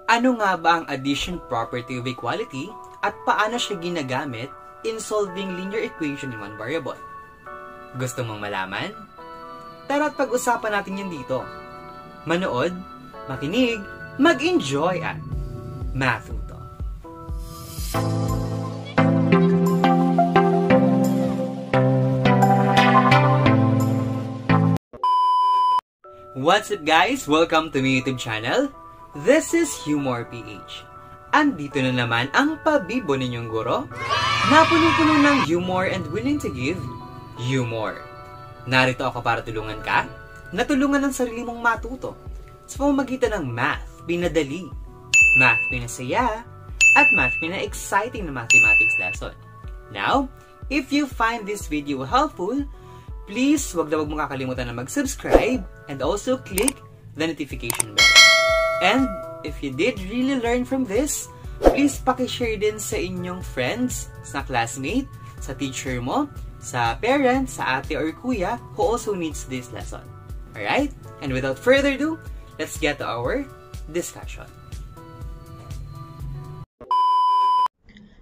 Ano nga ba ang addition property of equality at paano siya ginagamit in solving linear equation in one variable? Gusto mong malaman? Tara't pag-usapan natin yan dito. Manood, makinig, mag-enjoy at matuto. What's up guys? Welcome to my YouTube channel. This is Humor PH. Andito na naman ang pabibo ninyong guro na punong-puno ng humor and willing to give humor. Narito ako para tulungan ka na tulungan ang sarili mong matuto sa pamamagitan ng math pinadali, math pinasaya, at math pina-exciting na mathematics lesson. Now, if you find this video helpful, please wag na wag mong kakalimutan na mag-subscribe and also click the notification bell. And if you did really learn from this, please pakishare din sa inyong friends, sa classmate, sa teacher mo, sa parents, sa ate or kuya who also needs this lesson. Alright? And without further ado, let's get to our discussion.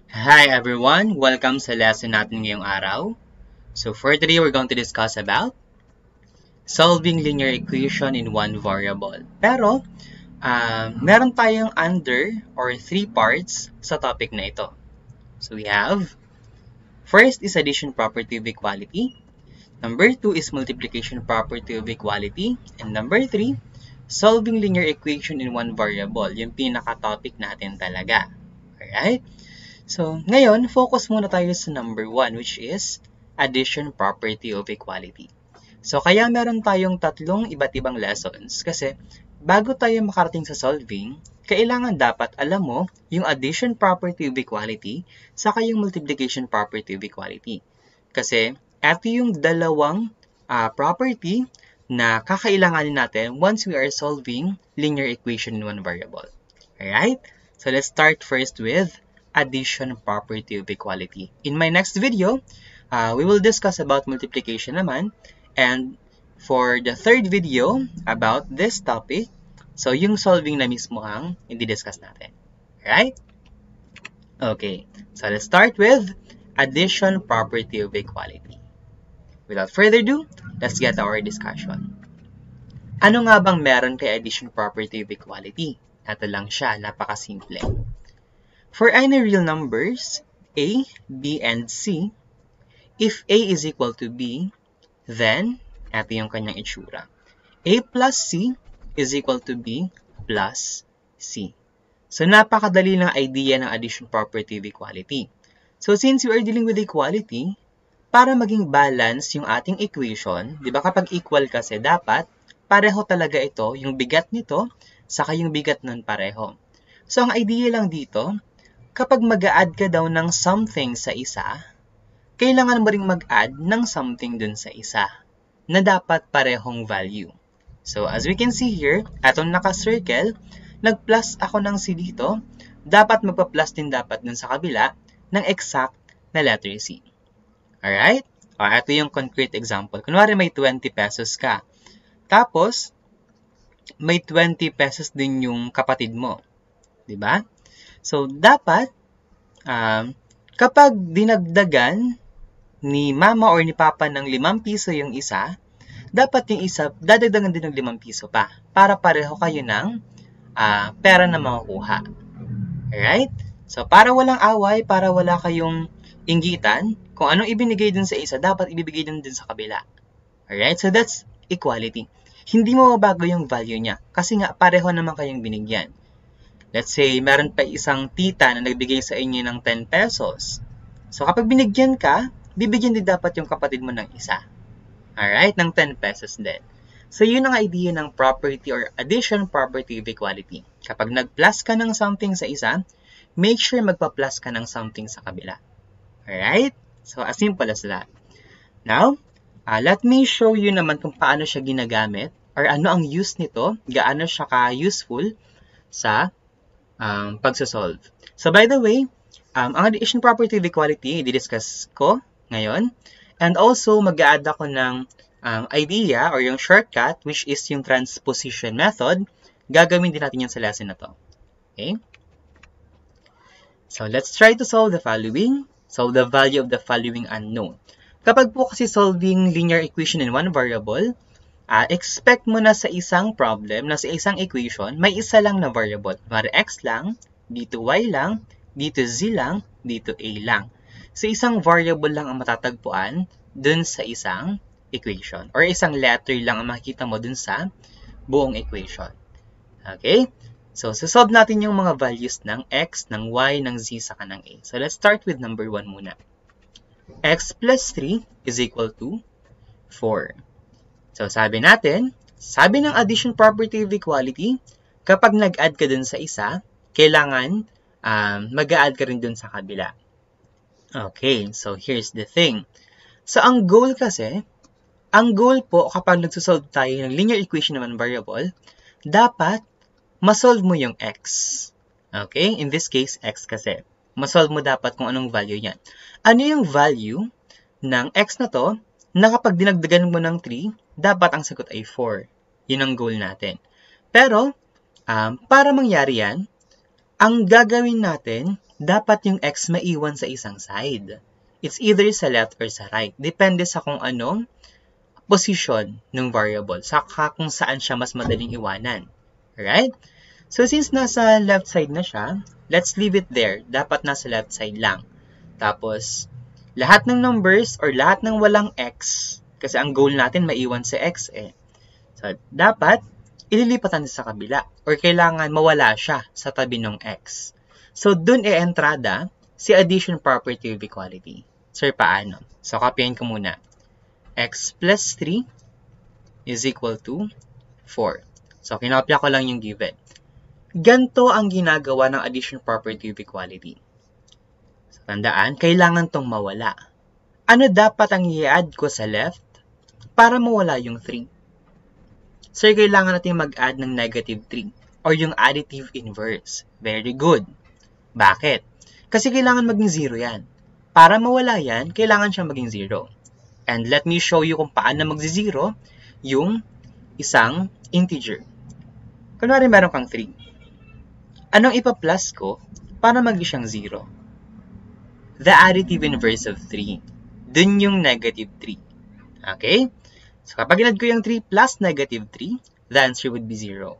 Hi everyone! Welcome sa lesson natin ngayong araw. So for today, we're going to discuss about solving linear equation in one variable. Pero, meron tayong under or 3 parts sa topic na ito. So we have, first is addition property of equality. Number 2 is multiplication property of equality. And number 3, solving linear equation in one variable. Yung pinaka-topic natin talaga. Alright? So, ngayon, focus muna tayo sa number 1, which is addition property of equality. So, kaya meron tayong tatlong iba't ibang lessons kasi bago tayo makarating sa solving, kailangan dapat alam mo yung addition property of equality saka yung multiplication property of equality. Kasi, ito yung dalawang property na kakailanganin natin once we are solving linear equation in one variable. Alright? So, let's start first with addition property of equality. In my next video, we will discuss about multiplication naman. And for the third video about this topic, so yung solving na mismo ang i-discuss natin. Alright? Okay. So let's start with addition property of equality. Without further ado, let's get our discussion. Ano nga bang meron kay addition property of equality? Ito lang siya, napakasimple. For any real numbers, A, B, and C, if A is equal to B, then, ito yung kanyang itsura. A plus C is equal to B plus C. So, napakadali ng idea ng addition property of equality. So, since we are dealing with equality, para maging balance yung ating equation, di ba kapag equal kasi, dapat pareho talaga ito, yung bigat nito, saka yung bigat nun pareho. So, ang idea lang dito, kapag mag-a-add ka daw ng something sa isa, kailangan mo ring mag-add ng something dun sa isa na dapat parehong value. So, as we can see here, atong naka-circle, nag-plus ako ng C dito, dapat magpa-plus din dapat dun sa kabila ng exact na letter C. Alright? O, ito yung concrete example. Kunwari may 20 pesos ka. Tapos, may 20 pesos din yung kapatid mo. Diba? So, dapat, kapag dinagdagan ni mama or ni papa ng 5 piso yung isa, dapat yung isa, dadagdagan din ng 5 piso pa para pareho kayo ng pera na makukuha. Alright? So, para walang away, para wala kayong inggitan, kung anong ibinigay dun sa isa, dapat ibibigay din sa kabila. Alright? So, that's equality. Hindi mo mabago yung value niya kasi nga pareho naman kayong binigyan. Let's say, meron pa isang tita na nagbigay sa inyo ng 10 pesos. So, kapag binigyan ka, bibigyan din dapat yung kapatid mo ng isa. Alright? Ng 10 pesos din. So, yun ang idea ng property or addition property of equality. Kapag nag-plus ka ng something sa isa, make sure magpa-plus ka ng something sa kabila. Alright? So, as simple as that. Now, let me show you naman kung paano siya ginagamit or ano ang use nito, gaano siya ka-useful sa pagsasolve. So, by the way, ang addition property of equality, i-discuss ko ngayon. And also, mag-a-add ako ng idea or yung shortcut, which is yung transposition method. Gagawin din natin yan sa lesson na to. Okay? So, let's try to solve the following. So, the value of the following unknown. Kapag po kasi solving linear equation in one variable, expect mo na sa isang problem, na sa isang equation, may isa lang na variable. Para x lang, dito y lang, dito z lang, dito a lang. So, isang variable lang ang matatagpuan dun sa isang equation. Or isang letter lang ang makikita mo dun sa buong equation. Okay? So, solve natin yung mga values ng x, ng y, ng z, saka ng a. So, let's start with number 1 muna. X plus 3 is equal to 4. So, sabi natin, sabi ng addition property of equality, kapag nag-add ka dun sa isa, kailangan mag-add ka rin dun sa kabila. Okay, so here's the thing. So, ang goal po kapag nagsosolve tayo ng linear equation ng one variable, dapat masolve mo yung x. Okay? In this case, x kasi. Masolve mo dapat kung anong value yan. Ano yung value ng x na to na kapag dinagdagan mo ng 3, dapat ang sagot ay 4. Yun ang goal natin. Pero, para mangyari yan, ang gagawin natin, dapat yung x maiwan sa isang side. It's either sa left or sa right. Depende sa kung anong position ng variable. Saka kung saan siya mas madaling iwanan. Alright? So, since nasa left side na siya, let's leave it there. Dapat nasa left side lang. Tapos, lahat ng numbers or lahat ng walang x, kasi ang goal natin maiwan si x eh. So, dapat ililipatan sa kabila or kailangan mawala siya sa tabi ng x. So, dun entrada si addition property of equality. Sir, paano? So, copyin ko muna. X plus 3 is equal to 4. So, kinopya ko lang yung given. Ganto ang ginagawa ng addition property of equality. So, tandaan, kailangan tong mawala. Ano dapat ang i-add ko sa left para mawala yung 3? Sir, kailangan natin mag-add ng negative 3 or yung additive inverse. Very good. Bakit? Kasi kailangan maging 0 yan. Para mawala yan, kailangan siya maging 0. And let me show you kung paano mag-0 yung isang integer. Kunwari meron kang 3. Anong ipa-plus ko para maging siyang 0? The additive inverse of 3. Dun yung negative 3. Okay? So, kapag inad ko yung 3 plus negative 3, the answer would be 0.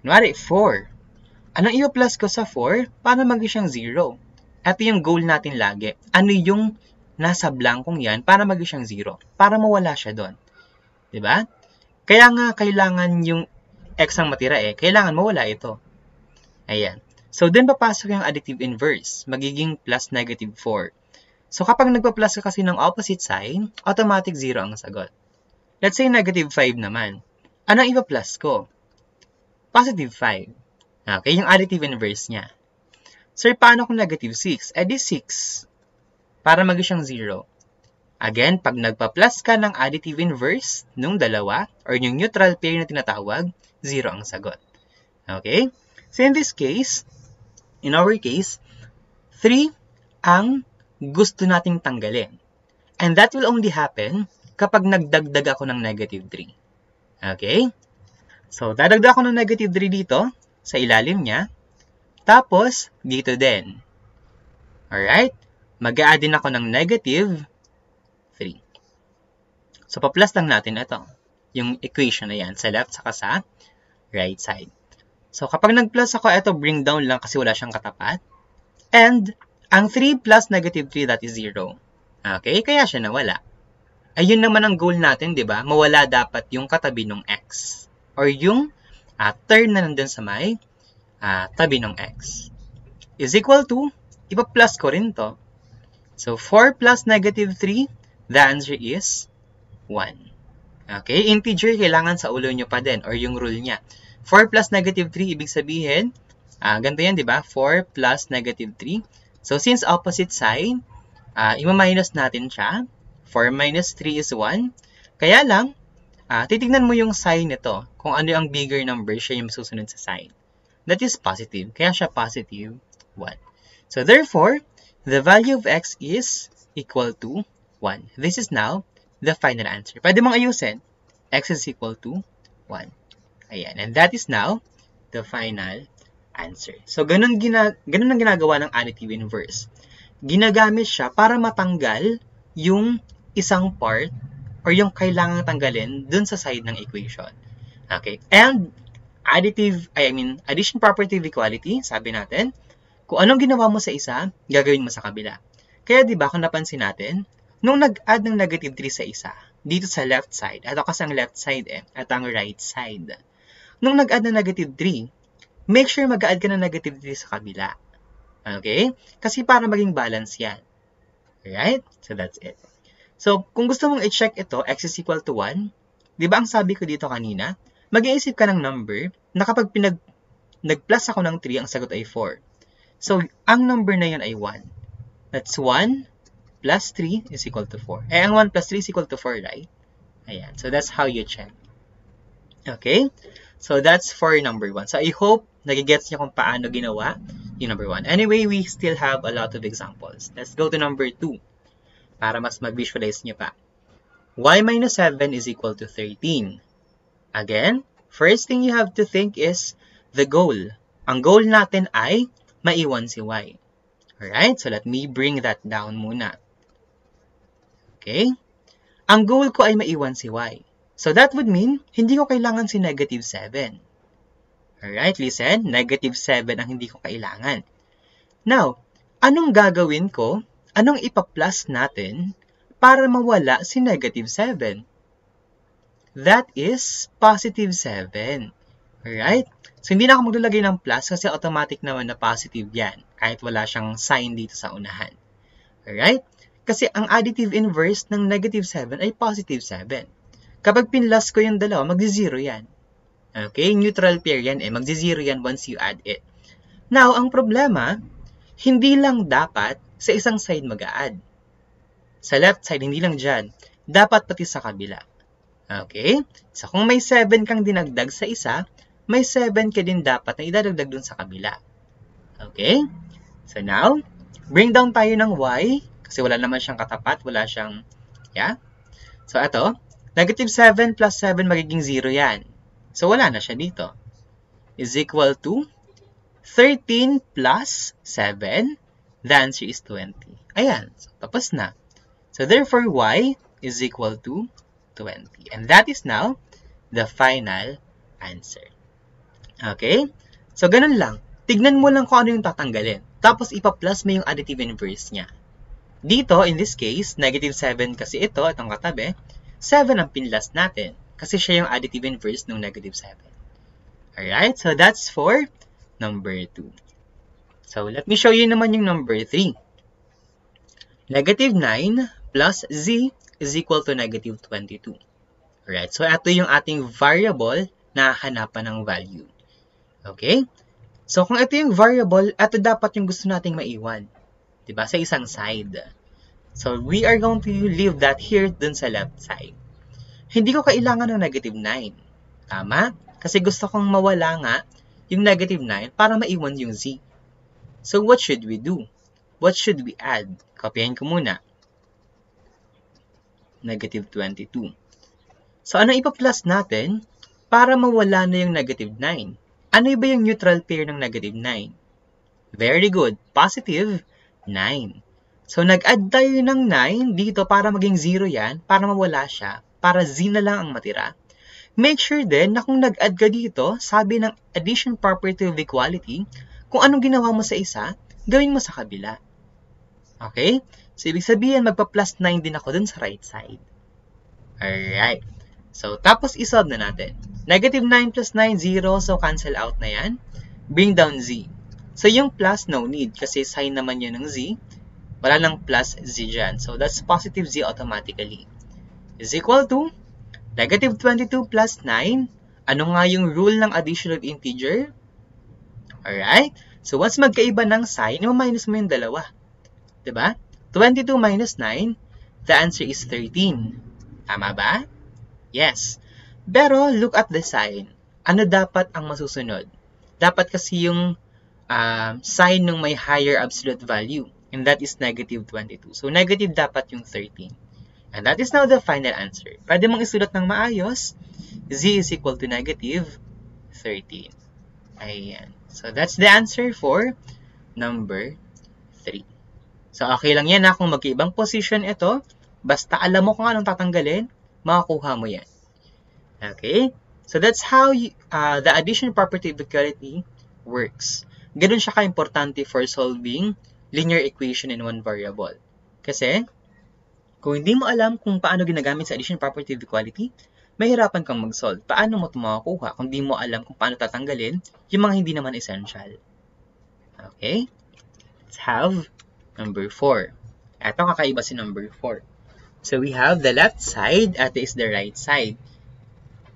Kunwari, 4. Anong ipa-plus ko sa 4 para maging siyang 0? Ito yung goal natin lagi. Ano yung nasa blankong yan para maging siyang 0? Para mawala siya doon. Diba? Kaya nga, kailangan yung x ang matira eh. Kailangan mawala ito. Ayan. So, dun papasok yung additive inverse. Magiging plus negative 4. So, kapag nagpa-plus ka kasi ng opposite sign, automatic 0 ang sagot. Let's say negative 5 naman. Anong ipa-plus ko? Positive 5. Okay, yung additive inverse niya. Sir, paano kung negative 6? Eh di 6. Para maging siyang 0. Again, pag nagpa-plus ka ng additive inverse nung dalawa, or yung neutral pair na tinatawag, 0 ang sagot. Okay? So, in this case, in our case, 3 ang gusto nating tanggalin. And that will only happen kapag nagdagdag ako ng negative 3. Okay? So, dadagdag ako ng negative 3 dito, sa ilalim niya. Tapos, dito din. Alright? Mag-a-add din ako ng negative 3. So, pa-plus lang natin ito. Yung equation na yan, sa left saka sa right side. So, kapag nag-plus ako, ito bring down lang kasi wala siyang katapat. And, ang 3 plus negative 3, that is 0. Okay? Kaya siya nawala. Ayun naman ang goal natin, di ba? Mawala dapat yung katabi ng x. Or yung term na nandun sa may tabi ng x. Is equal to, ipa-plus ko rin to. So, 4 plus negative 3, the answer is 1. Okay? Integer, kailangan sa ulo nyo pa din, or yung rule niya. 4 plus negative 3, ibig sabihin, ganito yan, di ba? 4 plus negative 3. So, since opposite sign, ima-minus natin siya. 4 minus 3 is 1. Kaya lang, titignan mo yung sign nito. Kung ano ang bigger number, siya yung susunod sa sign. That is positive. Kaya siya positive 1. So, therefore, the value of x is equal to 1. This is now the final answer. Pwede mong ayusin. X is equal to 1. Ayan. And that is now the final answer. So, ganun ang ginagawa ng additive inverse. Ginagamit siya para matanggal yung isang part or yung kailangang tanggalin dun sa side ng equation. Okay? And addition property of equality, sabi natin, kung anong ginawa mo sa isa, gagawin mo sa kabila. Kaya di ba kung napansin natin, nung nag-add ng negative 3 sa isa, dito sa left side, ito kasi ang left side at ang right side. Nung nag-add ng negative 3, make sure mag-add ka ng negative 3 sa kabila. Okay? Kasi para maging balance yan. Alright? So that's it. So, kung gusto mong i-check ito, x is equal to 1, di ba ang sabi ko dito kanina, mag-iisip ka ng number na kapag nag-plus ako ng 3, ang sagot ay 4. So, ang number na yan ay 1. That's 1 plus 3 is equal to 4. Eh, ang 1 plus 3 is equal to 4, right? Ayan. So, that's how you check. Okay? So, that's for number 1. So, I hope nagigets niyo kung paano ginawa yung number 1. Anyway, we still have a lot of examples. Let's go to number 2 para mas mag-visualize niyo pa. Y minus 7 is equal to 13. Again, first thing you have to think is the goal. Ang goal natin ay maiwan si Y. Alright? So, let me bring that down muna. Okay? Ang goal ko ay maiwan si Y. So, that would mean, hindi ko kailangan si negative 7. Alright, listen. Negative 7 ang hindi ko kailangan. Now, anong gagawin ko? Anong ipa-plus natin para mawala si negative 7? That is positive 7. Alright? So, hindi na ako maglalagay ng plus kasi automatic naman na positive yan. Kahit wala siyang sign dito sa unahan. Alright? Kasi ang additive inverse ng negative 7 ay positive 7. Kapag pinlas ko yung dalawa, magzi-0 yan. Okay? Neutral pair yan eh. Magzi-0 yan once you add it. Now, ang problema, hindi lang dapat sa isang side mag-a-add. Sa left side, hindi lang dyan. Dapat pati sa kabila. Okay? So, kung may 7 kang dinagdag sa isa, may 7 ka din dapat na idadagdag dun sa kabila. Okay? So, now, bring down tayo ng y, kasi wala naman siyang katapat, wala siyang, yeah? So, ito, negative 7 plus 7 magiging 0 yan. So, wala na siya dito. Is equal to 13 plus 7, the answer is 20. Ayan, so, tapos na. So, therefore, y is equal to 20. And that is now the final answer. Okay? So, ganun lang. Tignan mo lang kung ano yung tatanggalin. Tapos, ipa-plus mo yung additive inverse niya. Dito, in this case, negative 7 kasi ito, itong katabi, 7 ang pinlas natin. Kasi siya yung additive inverse ng negative 7. Alright? So, that's for number 2. So, let me show you naman yung number 3. Negative 9 plus z is equal to negative 22. Alright? So, ito yung ating variable na hanapan ng value. Okay? So, kung ito yung variable, ito dapat yung gusto nating maiwan. Diba? Sa isang side. So, we are going to leave that here dun sa left side. Hindi ko kailangan ng negative 9. Tama? Kasi gusto kong mawala nga yung negative 9 para maiwan yung z. So, what should we do? What should we add? Kopyahin ko muna. Negative 22. So, ano ipa-plus natin para mawala na yung negative 9? Ano ba yung neutral pair ng negative 9? Very good. Positive 9. So, nag-add tayo ng 9 dito para maging 0 yan, para mawala siya, para z na lang ang matira. Make sure din na kung nag-add ka dito, sabi ng addition property of equality, kung anong ginawa mo sa isa, gawin mo sa kabila. Okay? So, ibig sabihin, magpa-plus 9 din ako dun sa right side. Alright. So, tapos isolve na natin. Negative 9 plus 9, 0. So, cancel out na yan. Bring down z. So, yung plus, no need. Kasi sign naman yun ng z. Wala lang plus z dyan. So, that's positive z automatically. Is equal to negative 22 plus 9. Ano nga yung rule ng addition of integer? Alright? So, once magkaiba ng sign, i-minus mo yung dalawa. Diba? 22 minus 9, the answer is 13. Tama ba? Yes. Pero, look at the sign. Ano dapat ang masusunod? Dapat kasi yung sign ng may higher absolute value. And that is negative 22. So, negative dapat yung 13. And that is now the final answer. Pwede mong isulat ng maayos. Z is equal to negative 13. Ayan. So that's the answer for number 3. So okay lang yan kung magkaibang position ito. Basta alam mo kung anong tatanggalin, makakuha mo yan. Okay? So that's how the addition property of equality works. Ganun siya ka-importante for solving linear equation in one variable. Kasi, kung hindi mo alam kung paano ginagamit sa addition property of equality, mahirapan kang mag-solve. Paano mo ito makakuha kung hindi mo alam kung paano tatanggalin yung mga hindi naman essential. Okay? Let's have number 4. Ito kakaiba si number 4. So we have the left side at is the right side.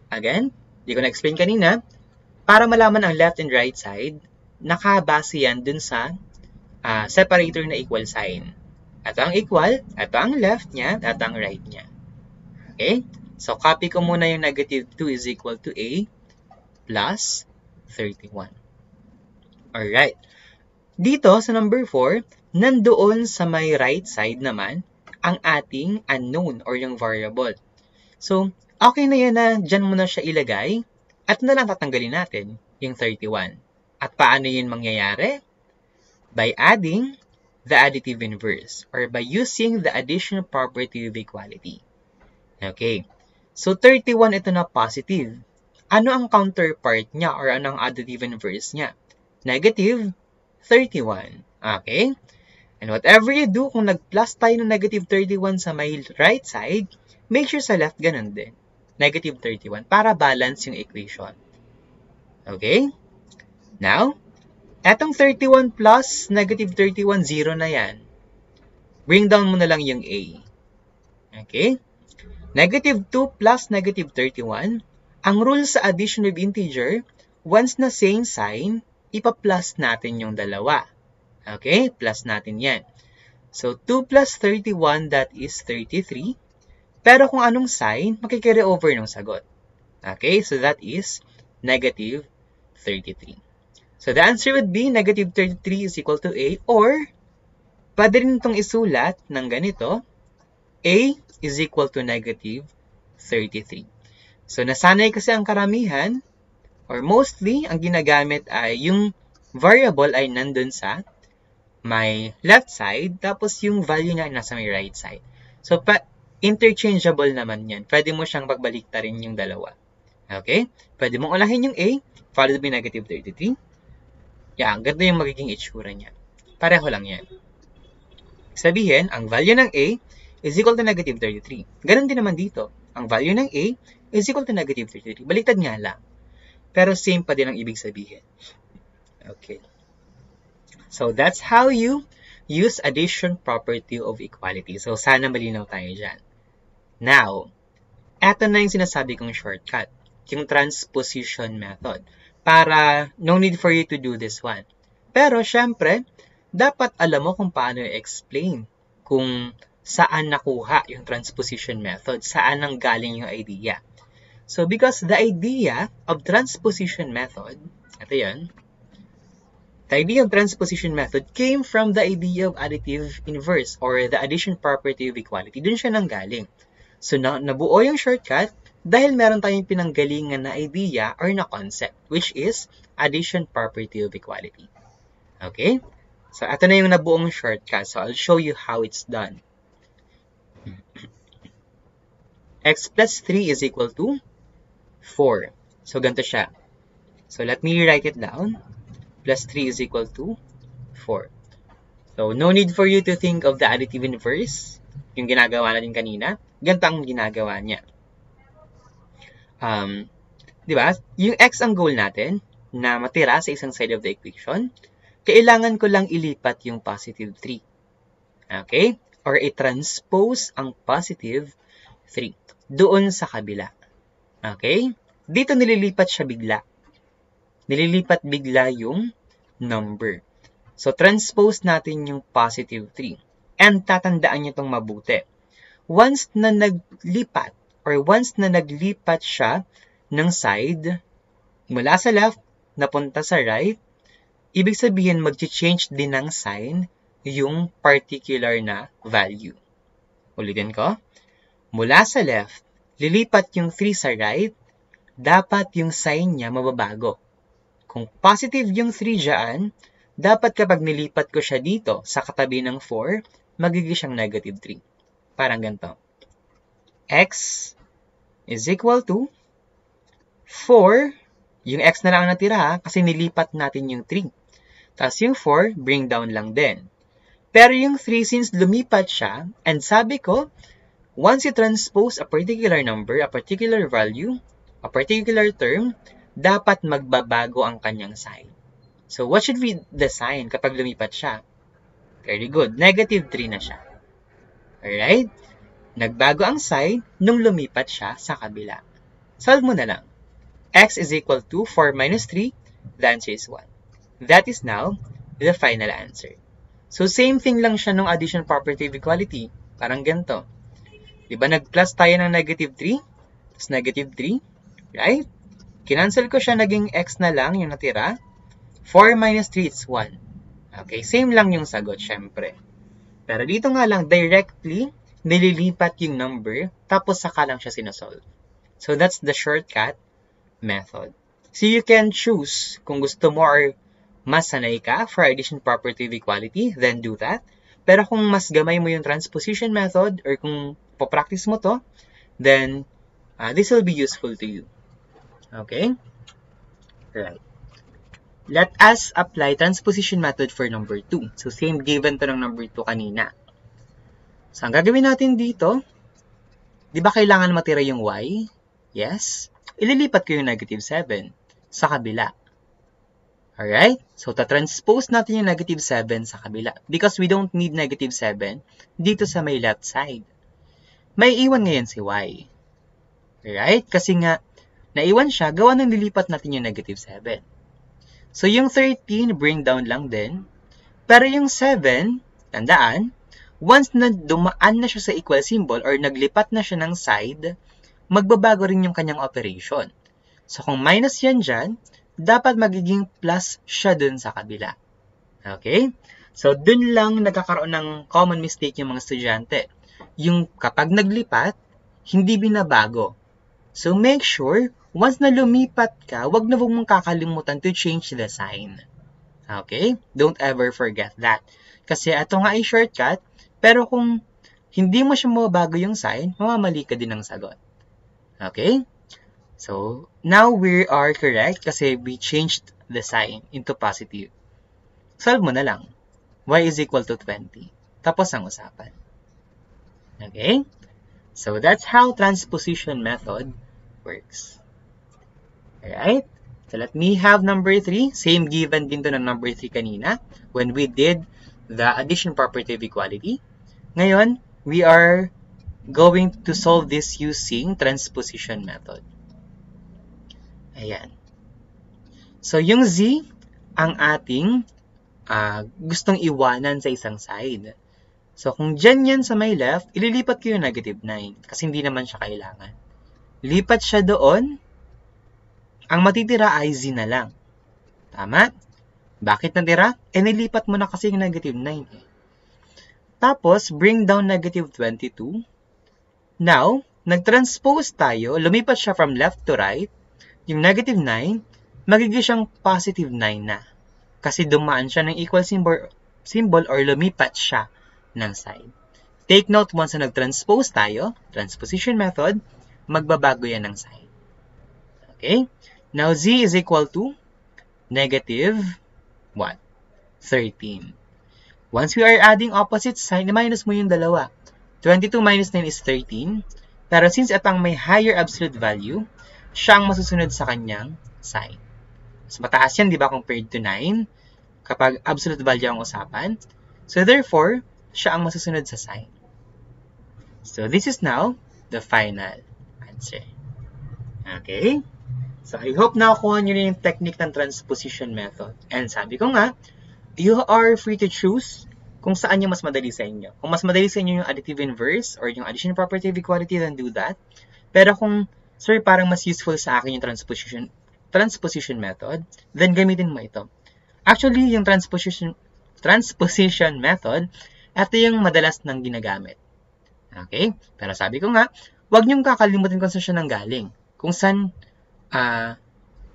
Again, di ko na-explain kanina, para malaman ang left and right side, nakabase yan dun sa separator na equal sign. Ito ang equal, ito ang left niya, at ang right niya. Okay? So, copy ko muna yung negative 2 is equal to A plus 31. Alright. Dito, sa number 4, nandoon sa may right side naman, ang ating unknown or yung variable. So, okay na yan na dyan mo na siya ilagay at na lang tatanggalin natin yung 31. At paano yun mangyayari? By adding the additive inverse or by using the addition property of equality. Okay. So, 31 ito na positive. Ano ang counterpart niya or ano ang additive inverse niya? Negative 31. Okay? And whatever you do, kung nag-plus tayo ng negative 31 sa may right side, make sure sa left ganun din. Negative 31 para balance yung equation. Okay? Now, etong 31 plus negative 31, 0 na yan. Bring down mo na lang yung A. Okay? Negative 2 plus negative 31, ang rule sa addition of integer, once na same sign, ipa-plus natin yung dalawa. Okay? Plus natin yan. So, 2 plus 31, that is 33. Pero kung anong sign, makikarry over ng sagot. Okay? So, that is negative 33. So, the answer would be negative 33 is equal to A, or pwede rin itong isulat ng ganito, A is equal to negative 33. So, nasanay kasi ang karamihan, or mostly, ang ginagamit ay yung variable ay nandun sa may left side, tapos yung value niya ay nasa may right side. So, interchangeable naman yan. Pwede mo siyang pagbaliktarin yung dalawa. Okay? Pwede mong ulahin yung A, followed by negative 33. Yan, ganda yung magiging itsura niya. Pareho lang yan. Sabihin, ang value ng A is equal to negative 33. Ganon din naman dito. Ang value ng A is equal to negative 33. Baliktad nga lang. Pero same pa din ang ibig sabihin. Okay. So, that's how you use addition property of equality. So, sana malinaw tayo dyan. Now, eto na yung sinasabi kong shortcut. Yung transposition method. Para, no need for you to do this one. Pero, syempre, dapat alam mo kung paano i-explain kung saan nakuha yung transposition method, saan nang galing yung idea. So, because the idea of transposition method, ito yan, the idea of transposition method came from the idea of additive inverse or the addition property of equality. Doon siya nanggaling. So, nabuo yung shortcut dahil meron tayong pinanggalingan na idea or na concept, which is addition property of equality. Okay? So, ito na yung nabuong shortcut. So, I'll show you how it's done. X plus 3 is equal to 4. So, ganito siya. So, let me write it down. Plus 3 is equal to 4. So, no need for you to think of the additive inverse. Yung ginagawa natin kanina. Ganito ang ginagawa niya. Diba? Yung x ang goal natin na matira sa isang side of the equation, kailangan ko lang ilipat yung positive 3. Okay? Or i-transpose ang positive 3 doon sa kabila. Okay? Dito nililipat siya bigla. Nililipat bigla yung number. So, transpose natin yung positive 3. And tatandaan nyo itong mabuti. Once na naglipat, or once na naglipat siya ng side, mula sa left, napunta sa right, ibig sabihin mag-change din ng sign yung particular na value. Ulitin ko. Mula sa left, lilipat yung 3 sa right, dapat yung sign niya mababago. Kung positive yung 3 dyan, dapat kapag nilipat ko siya dito sa katabi ng 4, magiging siyang negative 3. Parang ganito. X is equal to 4, yung x na lang ang natira kasi nilipat natin yung 3. Tapos yung 4, bring down lang din. Pero yung 3, since lumipat siya, and sabi ko, once you transpose a particular number, a particular value, a particular term, dapat magbabago ang kanyang sign. So, what should be the sign kapag lumipat siya? Very good. Negative 3 na siya. Alright? Nagbago ang sign nung lumipat siya sa kabila. Solve mo na lang. X is equal to 4 minus 3. The answer is 1. That is now the final answer. So, same thing lang siya nung addition property of equality. Parang ganito. Diba, nag-plus tayo ng negative 3, tapos negative 3, right? Kinancel ko siya, naging x na lang yung natira. 4 minus 3 is 1. Okay, same lang yung sagot, syempre. Pero dito nga lang, directly, nililipat yung number, tapos saka lang siya sinasolve. So, that's the shortcut method. So, you can choose kung gusto mo or mas sanay ka for addition property of equality, then do that. Pero kung mas gamay mo yung transposition method or kung po-practice mo to, then this will be useful to you. Okay? Right. Let us apply transposition method for number 2. So, same given to ng number 2 kanina. So, ang gagawin natin dito, di ba kailangan matira yung y? Yes. Ililipat ko yung negative 7 sa kabila. Alright? So, ta-transpose natin yung negative 7 sa kabila. Because we don't need negative 7 dito sa may left side. May iwan ngayon si y. Alright? Kasi nga, naiwan siya, gawa ng nilipat natin yung negative 7. So, yung 13, bring down lang din. Pero yung 7, tandaan, once na dumaan na siya sa equal symbol or naglipat na siya ng side, magbabago rin yung kanyang operation. So, kung minus yan dyan, dapat magiging plus siya dun sa kabila. Okay? So, dun lang nagkakaroon ng common mistake yung mga estudyante. Yung kapag naglipat, hindi binabago. So, make sure, once na lumipat ka, wag na mong kakalimutan to change the sign. Okay? Don't ever forget that. Kasi ito nga ay shortcut, pero kung hindi mo siya mababago yung sign, mamamali ka din ng sagot. Okay? So, now we are correct kasi we changed the sign into positive. Solve mo na lang. Y is equal to 20. Tapos ang usapan. Okay? So, that's how transposition method works. Alright? So, let me have number 3. Same given din to ng number 3 kanina when we did the addition property of equality. Ngayon, we are going to solve this using transposition method. Ayan. So, yung z, ang ating gustong iwanan sa isang side. So, kung dyan yan sa may left, ililipat ko yung negative 9 kasi hindi naman siya kailangan. Lipat siya doon, ang matitira ay z na lang. Tama? Bakit natira? Nilipat mo na kasi yung negative 9. Tapos, bring down negative 22. Now, nag-transpose tayo, lumipat siya from left to right. Yung negative 9, magiging siyang positive 9 na. Kasi dumaan siya ng equal symbol or lumipat siya ng side. Take note, once na nag-transpose tayo, transposition method, magbabago yan ng side. Okay? Now, z is equal to negative what? 13. Once we are adding opposite sign, minus mo yung dalawa. 22 minus 9 is 13. Pero since itang may higher absolute value, siya ang masusunod sa kanyang sign. Mas mataas yan, di ba, compared to 9, kapag absolute value ang usapan. So, therefore, siya ang masusunod sa sign. So, this is now the final answer. Okay? So, I hope nakuha nyo na yung technique ng transposition method. And sabi ko nga, you are free to choose kung saan yung mas madali sa inyo. Kung mas madali sa inyo yung additive inverse or yung addition property of equality, then do that. Pero kung sir, parang mas useful sa akin yung transposition method, then gamitin mo ito. Actually, yung transposition method, ito yung madalas nang ginagamit. Okay? Pero sabi ko nga, huwag niyong kakalimutan kung saan siya nanggaling. Kung saan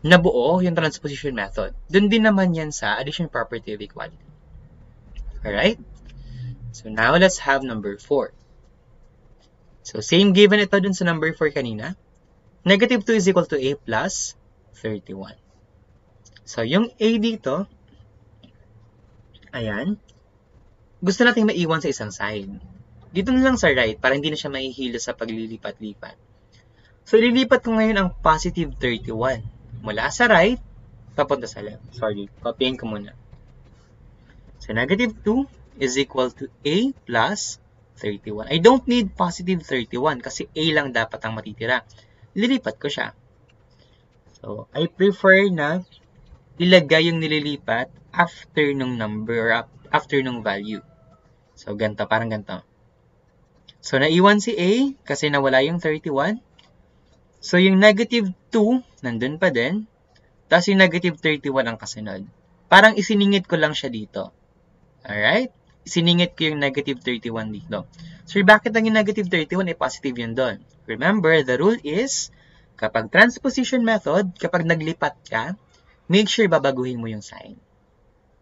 nabuo yung transposition method. Doon din naman yan sa addition property of equality. Alright? So now let's have number 4. So same given ito dun sa number 4 kanina. Negative 2 is equal to a plus 31. So yung a dito, ayan, gusto nating maiwan sa isang side. Dito na lang sa right para hindi na siya mahihilo sa paglilipat-lipat. So lilipat ko ngayon ang positive 31. Mula sa right, papunta sa left. Sorry, copying ko muna. So negative 2 is equal to a plus 31. I don't need positive 31 kasi a lang dapat ang matitira. Lilipat ko siya. So I prefer na ilagay yung nililipat after nung number or after nung value. So ganito, parang ganito. So naiwan si a kasi nawala yung 31. So, yung negative 2, nandun pa din. Tapos yung negative 31 ang kasunod. Parang isiningit ko lang siya dito. Alright? Isiningit ko yung negative 31 dito. So, bakit ang yung negative 31 ay positive yun doon? Remember, the rule is, kapag transposition method, kapag naglipat ka, make sure babaguhin mo yung sign.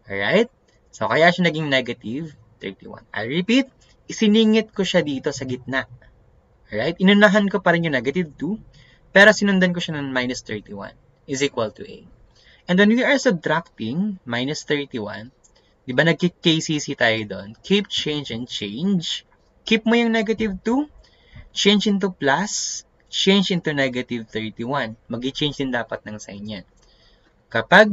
Alright? So, kaya siya naging negative 31. I'll repeat, isiningit ko siya dito sa gitna. Alright? Inunahan ko pa rin yung negative 2. Pero sinundan ko siya ng minus 31 is equal to a. And when we are subtracting minus 31, di ba nag-KCC tayo doon? Keep, change, and change. Keep mo yung negative 2, change into plus, change into negative 31. Mag-change din dapat ng sign yan. Kapag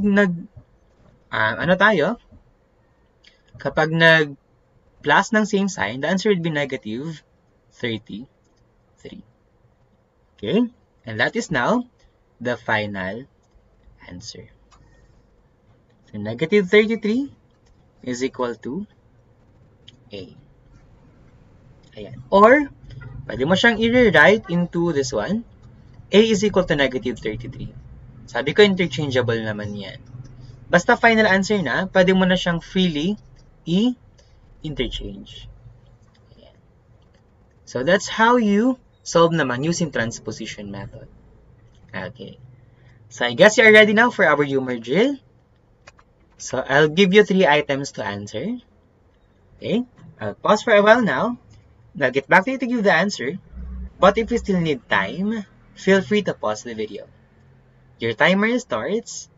Kapag nag-plus ng same sign, the answer would be negative 33. Okay? And that is now the final answer. So negative 33 is equal to a. Ayan. Or, pwede mo siyang i-rewrite into this one. A is equal to negative 33. Sabi ko interchangeable naman yan. Basta final answer na, pwede mo na siyang freely i-interchange. Ayan. So that's how you solve naman using transposition method. Okay. So I guess you are ready now for our humor drill. So I'll give you 3 items to answer. Okay. I'll pause for a while now. I'll get back to you to give the answer. But if you still need time, feel free to pause the video. Your timer starts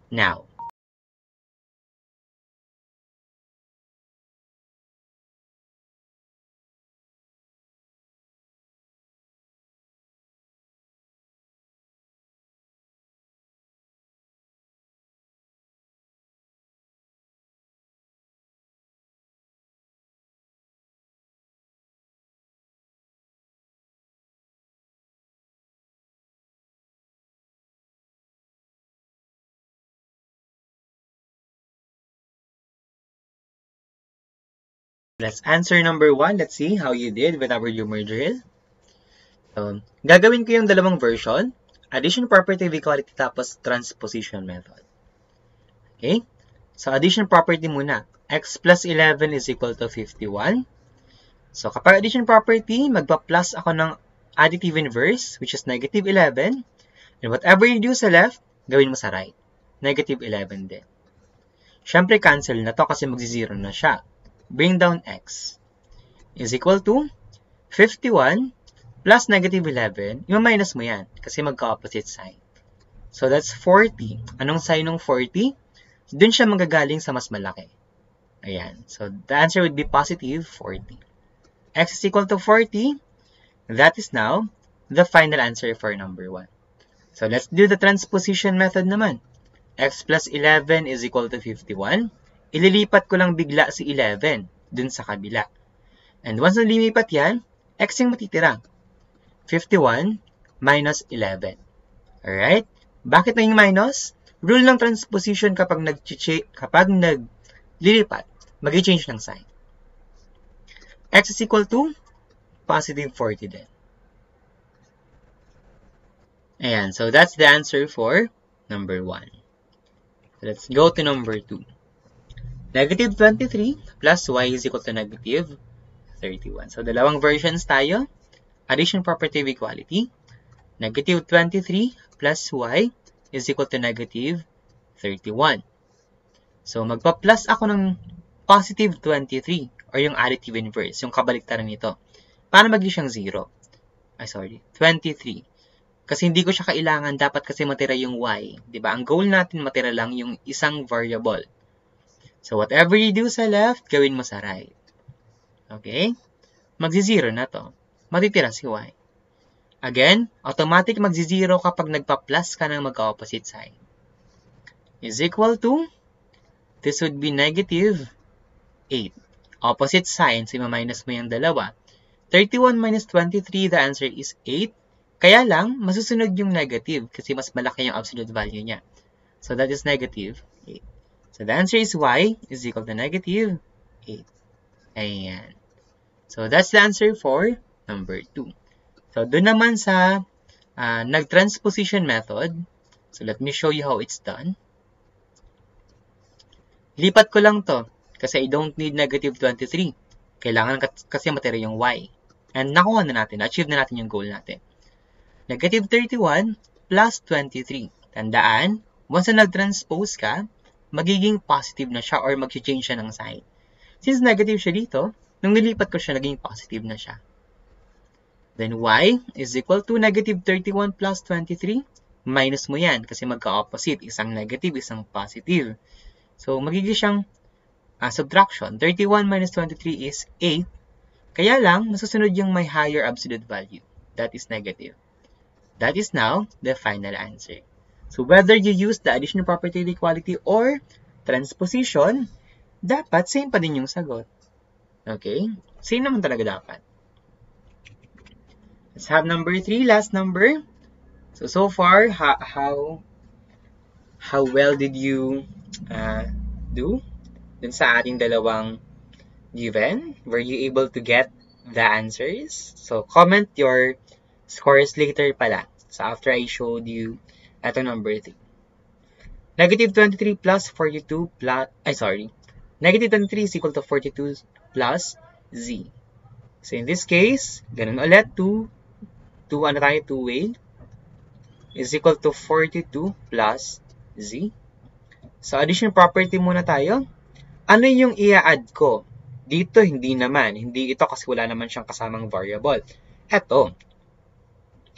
now. Let's answer number 1. Let's see how you did with our humor drill. So, gagawin ko yung dalawang version. Addition property of equality tapos transposition method. Okay? So, addition property muna. X plus 11 is equal to 51. So, kapag addition property, magpa-plus ako ng additive inverse, which is negative 11. And whatever you do sa left, gawin mo sa right. Negative 11 din. Siyempre, cancel na to kasi magzi-zero na siya. Bring down x is equal to 51 plus negative 11. Yung minus mo yan kasi magka-opposite sign. So that's 40. Anong sign ng 40? Dun siya magagaling sa mas malaki. Ayan. So the answer would be positive 40. X is equal to 40. That is now the final answer for number 1. So let's do the transposition method naman. X plus 11 is equal to 51. Ililipat ko lang bigla si 11 dun sa kabila. And once na lilipat yan, x yung matitira. 51 minus 11. Alright? Bakit na yung minus? Rule ng transposition kapag naglilipat, mag-change ng sign. X is equal to positive 40 din. Ayan, so that's the answer for number 1. Let's go to number 2. Negative 23 plus y is equal to negative 31. So, dalawang versions tayo. Addition property of equality. Negative 23 plus y is equal to negative 31. So, magpa-plus ako ng positive 23 or yung additive inverse, yung kabaliktaran nito. Para maging siyang 23. Kasi hindi ko siya kailangan, dapat kasi matira yung y. Diba? Ang goal natin matira lang yung isang variable. So, whatever you do sa left, gawin mo sa right. Okay? Magzi-0 na to. Matitira si y. Again, automatic magzi-0 kapag nagpa-plus ka ng magka-opposite sign. Is equal to, this would be negative 8. Opposite sign, so minus mo yung dalawa. 31 minus 23, the answer is 8. Kaya lang, masusunod yung negative kasi mas malaki yung absolute value niya. So that is negative 8. So the answer is y is equal to negative 8. Ayan. So that's the answer for number 2. So doon naman sa nag-transposition method, so let me show you how it's done. Lipat ko lang to kasi I don't need negative 23. Kailangan kasi matira yung y. And nakuha na natin, achieve na natin yung goal natin. Negative 31 plus 23. Tandaan, once na nag-transpose ka, magiging positive na siya or mag-change siya ng sign. Since negative siya dito, nung nilipat ko siya, naging positive na siya. Then y is equal to negative 31 plus 23. Minus mo yan kasi magka-opposite. Isang negative, isang positive. So, magiging siyang subtraction. 31 minus 23 is 8. Kaya lang, masusunod yung may higher absolute value. That is negative. That is now the final answer. So, whether you use the additional property of equality or transposition, dapat same pa din yung sagot. Okay? Same naman talaga dapat. Let's have number 3, last number. So far, how well did you do dun sa ating dalawang given? Were you able to get the answers? So, comment your scores later pala. So, after I showed you ito number 3. Negative 23 plus 42 plus, negative 23 is equal to 42 plus z. So, in this case, ganun ulit, 2-way is equal to 42 plus z. So, addition property muna tayo. Ano yung i-add ko? Dito, hindi naman. Hindi ito kasi wala naman siyang kasamang variable. Eto.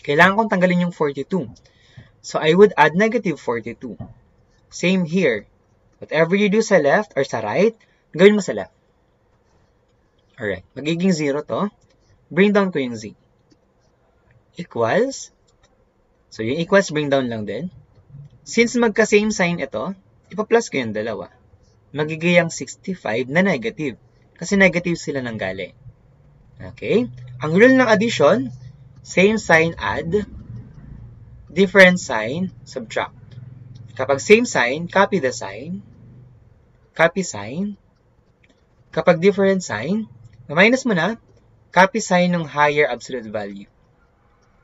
Kailangan kong tanggalin yung 42. So, I would add negative 42. Same here. Whatever you do sa left or sa right, gawin mo sa left. Alright. Magiging 0 to. Bring down ko yung z. Equals. So, yung equals, bring down lang din. Since magka-same sign ito, ipa-plus ko yung dalawa. Magiging 65 na negative. Kasi negative sila nang galing. Okay? Ang rule ng addition, same sign add, different sign subtract. Kapag same sign, copy the sign, copy sign. Kapag different sign, minus mo na, copy sign ng higher absolute value.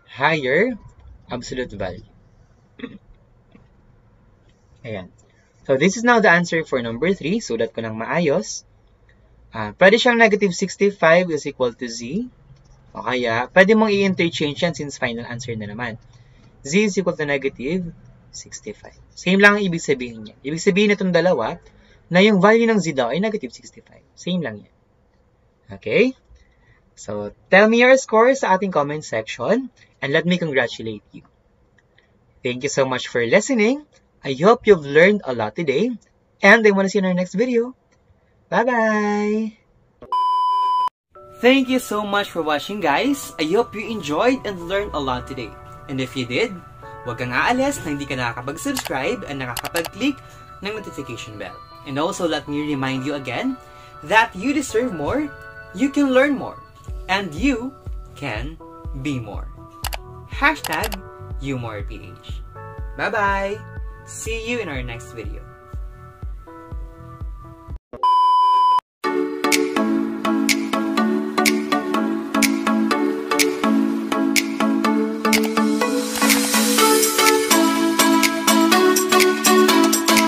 Higher absolute value. Ayan. So, this is now the answer for number 3. Sulat ko ng maayos. Pwede siyang negative 65 is equal to z. O kaya, pwede mong i-interchange yan since final answer na naman. Z is equal to negative 65. Same lang ang ibig sabihin niya. Ibig sabihin itong dalawa na yung value ng z daw ay negative 65. Same lang yan. Okay? So, tell me your score sa ating comment section and let me congratulate you. Thank you so much for listening. I hope you've learned a lot today, and I want to see you in our next video. Bye-bye! Thank you so much for watching, guys. I hope you enjoyed and learned a lot today. And if you did, huwag kang aalis na hindi ka nakakapag-subscribe and nakakapag-click ng notification bell. And also, let me remind you again that you deserve more, you can learn more, and you can be more. #YouMorePH. Bye-bye! See you in our next video.